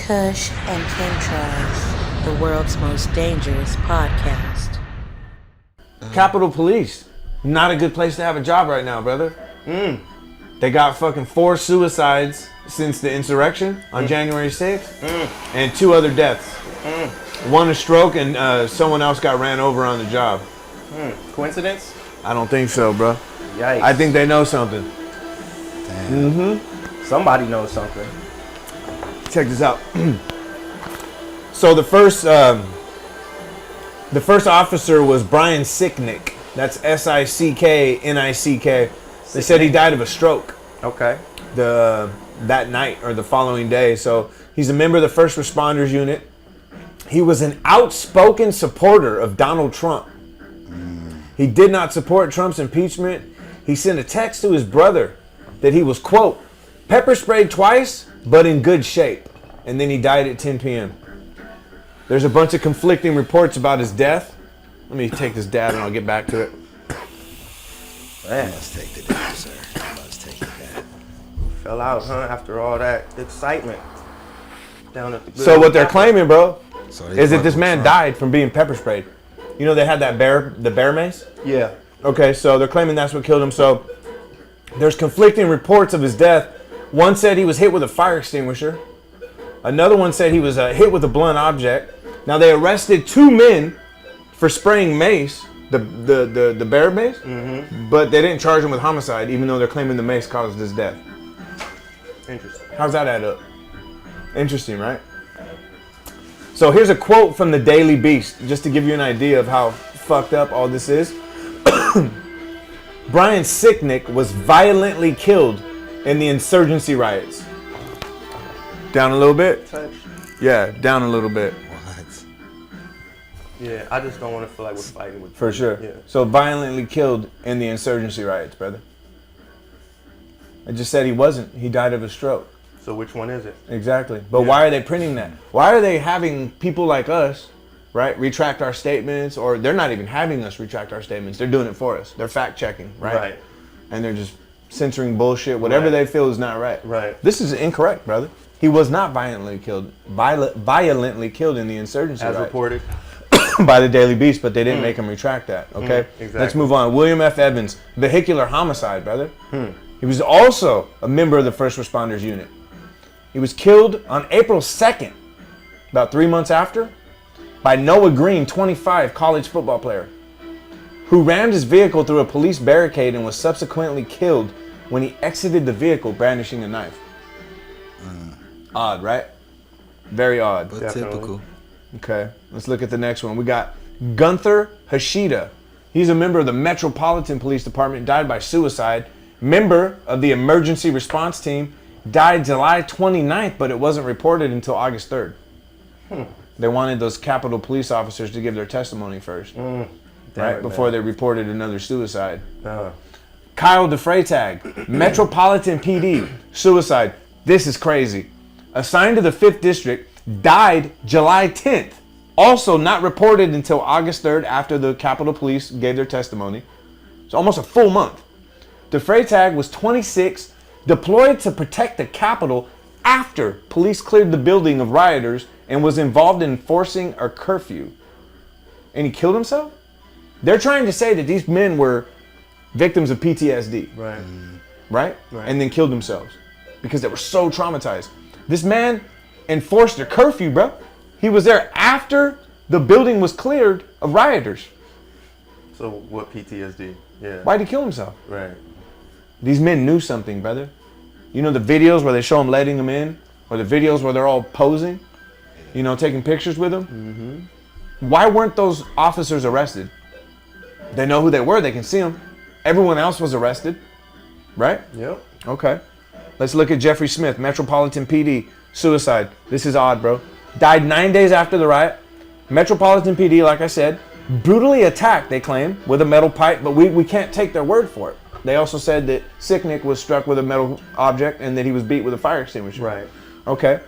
Kush and Chemtrails, the world's most dangerous podcast. Capitol Police, not a good place to have a job right now, brother. They got fucking 4 suicides since the insurrection on January 6th, and 2 other deaths. One a stroke, and someone else got ran over on the job. Coincidence? I don't think so, bro. Yikes. I think they know something. Damn. Somebody knows something. Check this out. So the first officer was Brian Sicknick. That's S-I-C-K-N-I-C-K. They said he died of a stroke. Okay. That night or the following day. So he's a member of the first responders unit. He was an outspoken supporter of Donald Trump. He did not support Trump's impeachment. He sent a text to his brother that he was, quote, pepper sprayed twice, but in good shape. And then he died at 10 p.m. There's a bunch of conflicting reports about his death. Let me take this dab and I'll get back to it. Man, Let's take the dab, sir. Let's take the dab. fell out, huh? After all that excitement down at the. So what they're claiming, bro, So they is that fuck this with man Trump. died from being pepper sprayed. You know they had the bear mace? Yeah. Okay, so they're claiming that's what killed him. So there's conflicting reports of his death. One said he was hit with a fire extinguisher. Another one said he was hit with a blunt object. Now they arrested 2 men for spraying mace, the bear mace, but they didn't charge him with homicide, even though they're claiming the mace caused his death. Interesting. How's that add up? Interesting, right? So here's a quote from the Daily Beast, just to give you an idea of how fucked up all this is. Brian Sicknick was violently killed in the Insurgency riots. Down a little bit? Touch. Yeah, down a little bit. What? Yeah, I just don't want to feel like we're fighting with. For sure. Yeah. So violently killed in the Insurgency riots, brother. I just said he wasn't. He died of a stroke. So which one is it? Exactly. But why are they printing that? Why are they having people like us, right, retract our statements? Or they're not even having us retract our statements. They're doing it for us. They're fact checking, right? Right. And they're just censoring bullshit, whatever Right. they feel is not right. Right. This is incorrect, brother. He was not violently killed in the insurgency As riots reported. by the Daily Beast, but they didn't make him retract that, okay? exactly. Let's move on. William F. Evans, vehicular homicide, brother. He was also a member of the first responders unit. He was killed on April 2nd, about 3 months after, by Noah Green, 25, college football player, who rammed his vehicle through a police barricade and was subsequently killed when he exited the vehicle brandishing a knife. Odd, right? Very odd. But Definitely. typical. Okay, let's look at the next one. We got Gunther Hashida. He's a member of the Metropolitan Police Department, died by suicide. Member of the emergency response team, died July 29th, but it wasn't reported until August 3rd. They wanted those Capitol Police officers to give their testimony first, Damn right? it, Before man. they reported another suicide. Uh, Kyle DeFreytag, Metropolitan PD, suicide. This is crazy. Assigned to the 5th District, died July 10th. Also not reported until August 3rd after the Capitol Police gave their testimony. It's almost a full month. DeFreytag was 26, deployed to protect the Capitol after police cleared the building of rioters and was involved in enforcing a curfew. And he killed himself? They're trying to say that these men were victims of PTSD. right. Right? Right. And then killed themselves because they were so traumatized. This man enforced a curfew, bro. He was there after the building was cleared of rioters. So what PTSD? Yeah. Why'd he kill himself? Right. These men knew something, brother. You know the videos where they show them letting them in? Or the videos where they're all posing? You know, taking pictures with them? Why weren't those officers arrested? They know who they were. They can see them. Everyone else was arrested. Right? Yep. Okay. Let's look at Jeffrey Smith, Metropolitan PD, suicide. This is odd, bro. Died 9 days after the riot. Metropolitan PD, like I said, brutally attacked, they claim, with a metal pipe, but we can't take their word for it. They also said that Sicknick was struck with a metal object and that he was beat with a fire extinguisher. Right. Okay.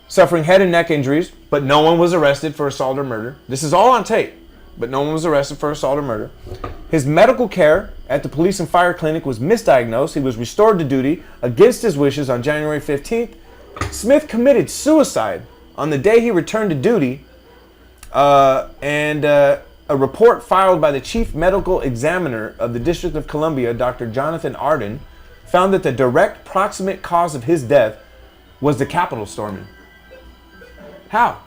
Suffering head and neck injuries, but no one was arrested for assault or murder. This is all on tape, but no one was arrested for assault or murder. His medical care at the police and fire clinic was misdiagnosed. He was restored to duty against his wishes on January 15th. Smith committed suicide On the day he returned to duty, a report filed by the chief medical examiner of the District of Columbia, Dr. Jonathan Arden, found that the direct proximate cause of his death was the Capitol storming. How?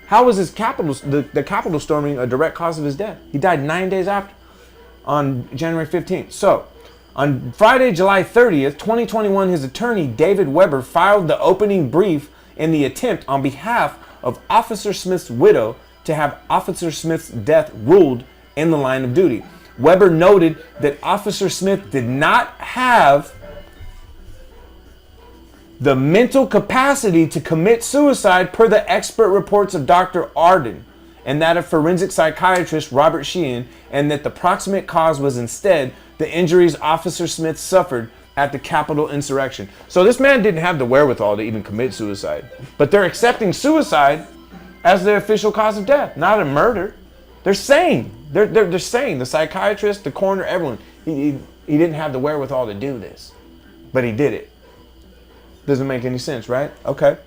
How was his the Capitol storming a direct cause of his death? He died 9 days after, on January 15th. So, on Friday, July 30th, 2021, his attorney, David Weber, filed the opening brief in the attempt on behalf of Officer Smith's widow to have Officer Smith's death ruled in the line of duty. Weber noted that Officer Smith did not have the mental capacity to commit suicide per the expert reports of Dr. Arden and that of forensic psychiatrist Robert Sheehan, and that the proximate cause was instead the injuries Officer Smith suffered at the Capitol insurrection. So this man didn't have the wherewithal to even commit suicide, but they're accepting suicide as the official cause of death, not a murder. They're saying, they're saying, the psychiatrist, the coroner, everyone, he didn't have the wherewithal to do this, but he did it. Doesn't make any sense, right? Okay.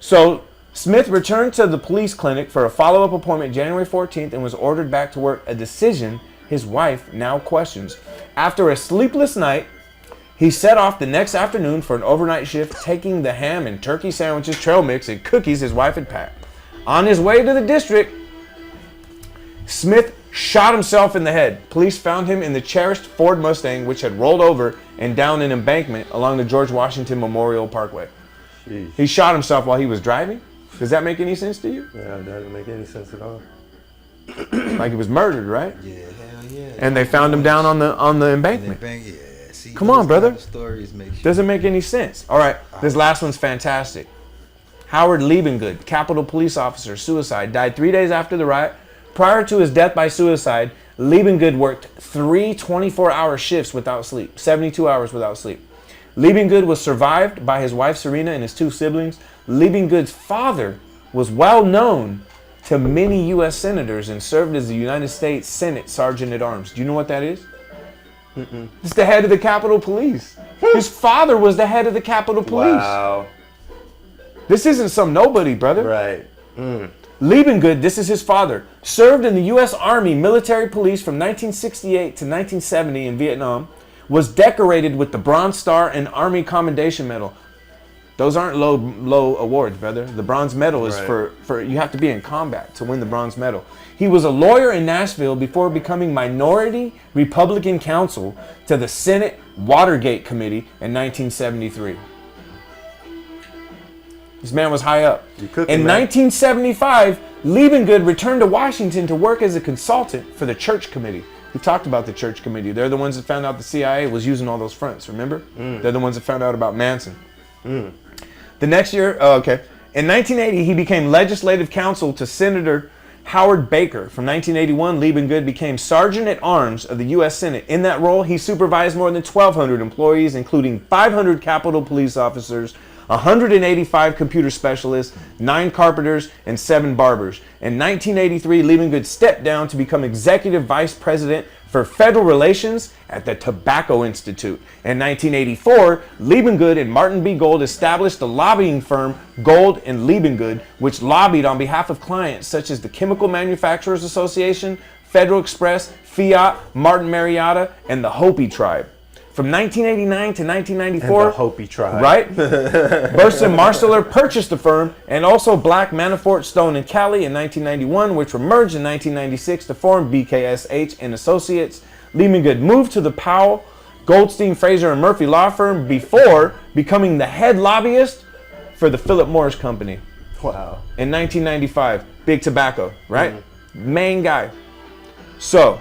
So Smith returned to the police clinic for a follow-up appointment January 14th and was ordered back to work, a decision his wife now questions. After a sleepless night, he set off the next afternoon for an overnight shift, taking the ham and turkey sandwiches, trail mix, and cookies his wife had packed. On his way to the district, Smith shot himself in the head. Police found him in the cherished Ford Mustang, which had rolled over and down an embankment along the George Washington Memorial Parkway. Jeez. He shot himself while he was driving? Does that make any sense to you? Yeah, it doesn't make any sense at all. Like he was murdered, right? Yeah, hell yeah. And they found him down on the embankment. Yeah. See, Come on, brother. Stories make sure. Doesn't make any sense. All right, this last one's fantastic. Howard Liebengood, Capitol police officer, suicide, died 3 days after the riot. Prior to his death by suicide, Liebengood worked 3 24-hour shifts without sleep, 72 hours without sleep. Liebengood was survived by his wife Serena and his 2 siblings. Liebengood's father was well known to many U.S. senators and served as the United States Senate Sergeant at Arms. Do you know what that is? It's the head of the Capitol Police. His father was the head of the Capitol Police. Wow. This isn't some nobody, brother. Right. Liebengood, this is his father, served in the U.S. Army Military Police from 1968 to 1970 in Vietnam, was decorated with the Bronze Star and Army Commendation Medal. Those aren't low awards, brother. The Bronze Medal is Right. for you have to be in combat to win the Bronze Medal. He was a lawyer in Nashville before becoming minority Republican counsel to the Senate Watergate Committee in 1973. This man was high up. You cooking, In man. 1975, Liebengood returned to Washington to work as a consultant for the Church Committee. We talked about the Church Committee. They're the ones that found out the CIA was using all those fronts, remember? They're the ones that found out about Manson. The next year, in 1980, he became legislative counsel to Senator Howard Baker. From 1981, Liebengood became Sergeant at Arms of the U.S. Senate. In that role, he supervised more than 1,200 employees, including 500 Capitol police officers, 185 computer specialists, 9 carpenters, and 7 barbers. In 1983, Liebengood stepped down to become Executive Vice President for Federal Relations at the Tobacco Institute. In 1984, Liebengood and Martin B. Gold established the lobbying firm Gold and Liebengood, which lobbied on behalf of clients such as the Chemical Manufacturers Association, Federal Express, Fiat, Martin Marietta, and the Hopi tribe. From 1989 to 1994, And the Hopi tribe. right? Burson Marsteller purchased the firm, and also Black, Manafort, Stone, and Cali in 1991, which were merged in 1996 to form BKSH and Associates. Liebengood moved to the Powell, Goldstein, Fraser, and Murphy law firm before becoming the head lobbyist for the Philip Morris Company Wow. in 1995. Big tobacco, right? Main guy. So,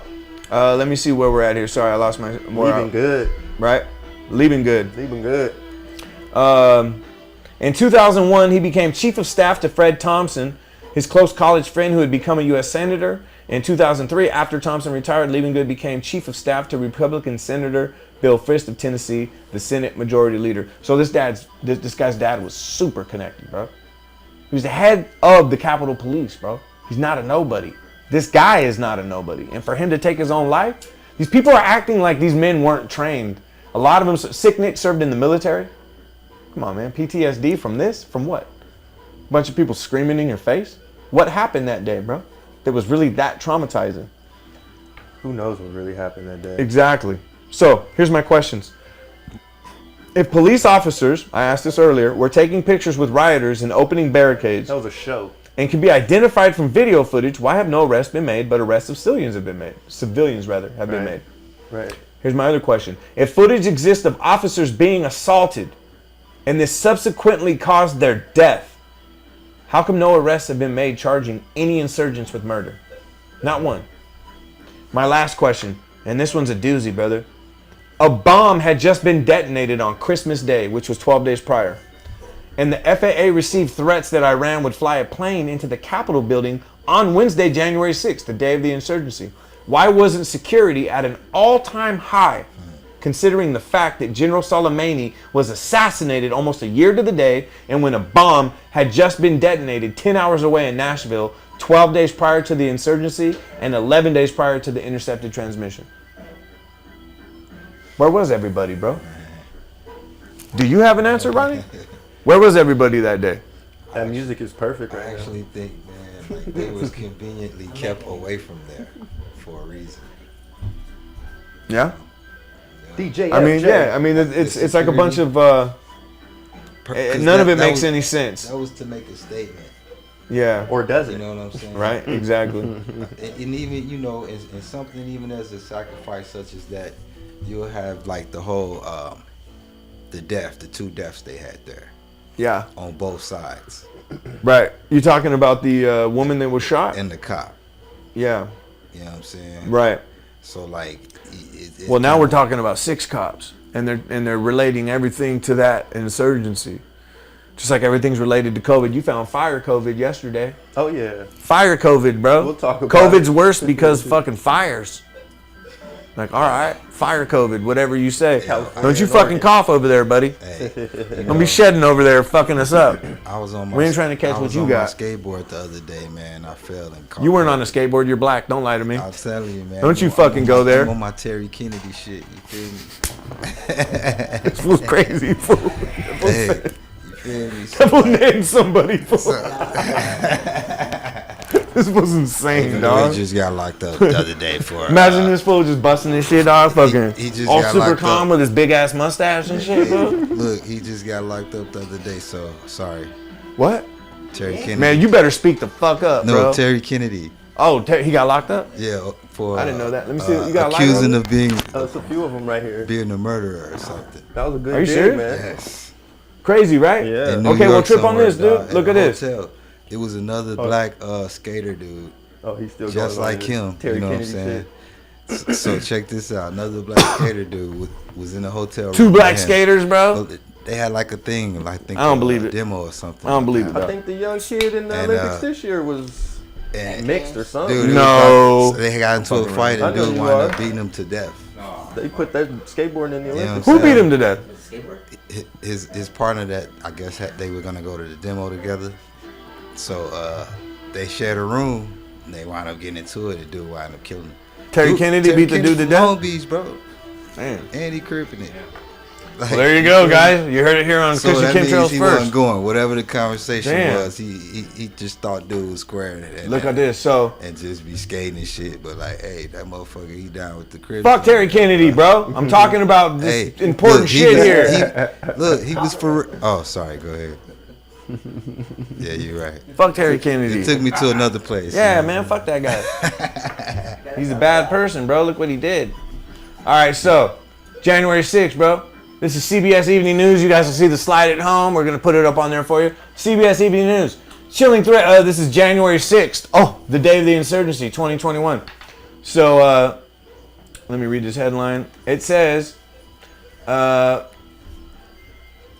let me see where we're at here. Sorry, I lost my... Leaving good. Right? Liebengood. Leaving good. In 2001, he became chief of staff to Fred Thompson, his close college friend who had become a U.S. senator. In 2003, after Thompson retired, Liebengood became chief of staff to Republican Senator Bill Frist of Tennessee, the Senate Majority Leader. So this guy's dad was super connected, bro. He was the head of the Capitol Police, bro. He's not a nobody. This guy is not a nobody. And for him to take his own life, these people are acting like these men weren't trained. A lot of them, Sicknick served in the military. Come on, man. PTSD from this? From what? A bunch of people screaming in your face? What happened that day, bro? That was really that traumatizing? Who knows what really happened that day? Exactly. So, here's my questions. If police officers, I asked this earlier, were taking pictures with rioters and opening barricades That was a show. and can be identified from video footage, why have no arrests been made, but arrests of civilians have been made? Civilians, rather, have been made. Right. Here's my other question. If footage exists of officers being assaulted and this subsequently caused their death, how come no arrests have been made charging any insurgents with murder? Not one. My last question, and this one's a doozy, brother. A bomb had just been detonated on Christmas Day, which was 12 days prior. And the FAA received threats that Iran would fly a plane into the Capitol building on Wednesday, January 6th, the day of the insurgency. Why wasn't security at an all-time high, considering the fact that General Soleimani was assassinated almost a year to the day, and when a bomb had just been detonated 10 hours away in Nashville, 12 days prior to the insurgency, and 11 days prior to the intercepted transmission? Where was everybody, bro? Do you have an answer, Ronnie? Where was everybody that day? That music is perfect I right now. actually think, man, like they was conveniently kept away from there for a reason. Yeah? DJ. I mean, FJ. yeah. I mean, it's like a bunch of... 'Cause none of it that makes was- any sense. That was to make a statement. Yeah. Or does You it? know what I'm saying? Right? Exactly. And even, you know, and something even as a sacrifice such as that, you'll have like the whole, the two deaths they had there Yeah. on both sides. Right. You talking about the woman that was shot? And the cop. Yeah. You know what I'm saying? Right. So like, Well, now we're talking about 6 cops, and they're relating everything to that insurgency. Just like everything's related to COVID. You found fire COVID yesterday. Oh yeah. Fire COVID, bro. We'll talk about COVID's it. worse because fucking fires. Like, all right, fire COVID, whatever you say. Don't you fucking cough over there, buddy. Hey, Don't be shedding over there, fucking us up. I was on my, We ain't trying to catch I what was you on got. my skateboard the other day, man. I fell and caught. You weren't on a skateboard. You're black. Don't lie to me. I'm telling you, man. Don't you I'm fucking on go my- there. I'm on my Terry Kennedy shit. You feel me? This fool's crazy, fool. Hey, you feel me? That fool named somebody, fool. This was insane, Even though dog. he just got locked up the other day for. Imagine this fool just busting his shit off, fucking he just all got super locked calm up. with his big ass mustache and shit, bro. Look, he just got locked up the other day. So sorry, What? Terry Kennedy. Man, you better speak the fuck up, no, bro. Terry Kennedy. Oh, he got locked up? Yeah, for I didn't know that. Let me see. You got locked accusing up? of being There's a few of them right here. a murderer or something. That was a good Are you dig, serious? man. Yes. Crazy, right? Yeah. In New Okay, well, York trip on somewhere, this, dude. dog, Look in at a this. hotel. It was another black skater dude, Oh, he's still just going on like this him. Terry You know what I'm Kennedy saying? shit. So check this out. Another black skater dude was in a hotel room. 2 black with him. skaters, bro. Well, they had like a thing, like I don't believe it. demo or something. I don't believe it, I bro. think the young kid in the And, Olympics this year was And mixed or something. dude, it was No. about- they got into a fight I and know dude you wound are. up beating him to death. They put that skateboarding in the Yeah, Olympics. Who beat him to death? His partner that I guess they were gonna go to the demo together. So they shared a room. And they wound up getting into it. The dude wound up killing him. Terry Kennedy beat the dude to from death? Long Beach, bro. Man. And he cripping it. Like, Well, there you go, guys. You heard it here on So Christian that means Chemtrails he first. wasn't going. Whatever the conversation Damn. was, he just thought dude was squaring it. And Look at this. So, And just be skating and shit. But like, hey, that motherfucker, he down with the crib. fuck Terry Kennedy, bro. I'm talking about this important look, he shit was- here. Look, he was for. Oh, sorry. Go ahead. Yeah, you're right. Fuck Terry Kennedy. It took me to another place. Yeah, you know? man, fuck that guy. He's a bad person, bro. Look what he did. All right, so January 6th, bro. This is CBS Evening News. You guys will see the slide at home. We're gonna put it up on there for you. CBS Evening News. Chilling threat. This is January 6th. Oh, the day of the insurgency, 2021. So let me read this headline. It says,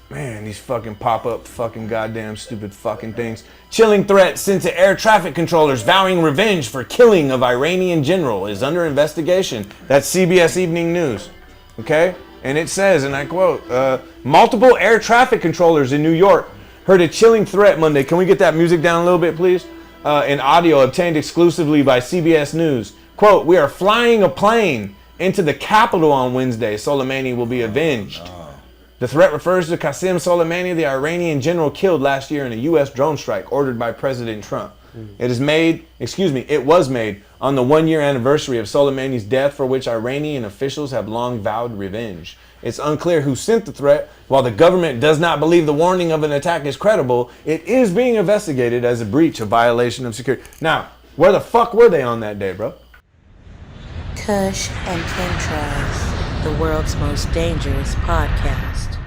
man, these fucking pop-up fucking goddamn stupid fucking things. Chilling threat sent to air traffic controllers vowing revenge for killing of Iranian general is under investigation. That's CBS Evening News. Okay? And it says, and I quote, multiple air traffic controllers in New York heard a chilling threat Monday. Can we get that music down a little bit, please? In audio obtained exclusively by CBS News. Quote, we are flying a plane into the Capitol on Wednesday. Soleimani will be avenged. The threat refers to Qasem Soleimani, the Iranian general killed last year in a U.S. drone strike ordered by President Trump. It was made on the 1-year anniversary of Soleimani's death, for which Iranian officials have long vowed revenge. It's unclear who sent the threat. While the government does not believe the warning of an attack is credible, it is being investigated as a breach of violation of security. Now, where the fuck were they on that day, bro? Kush and Chemtrails, the world's most dangerous podcast.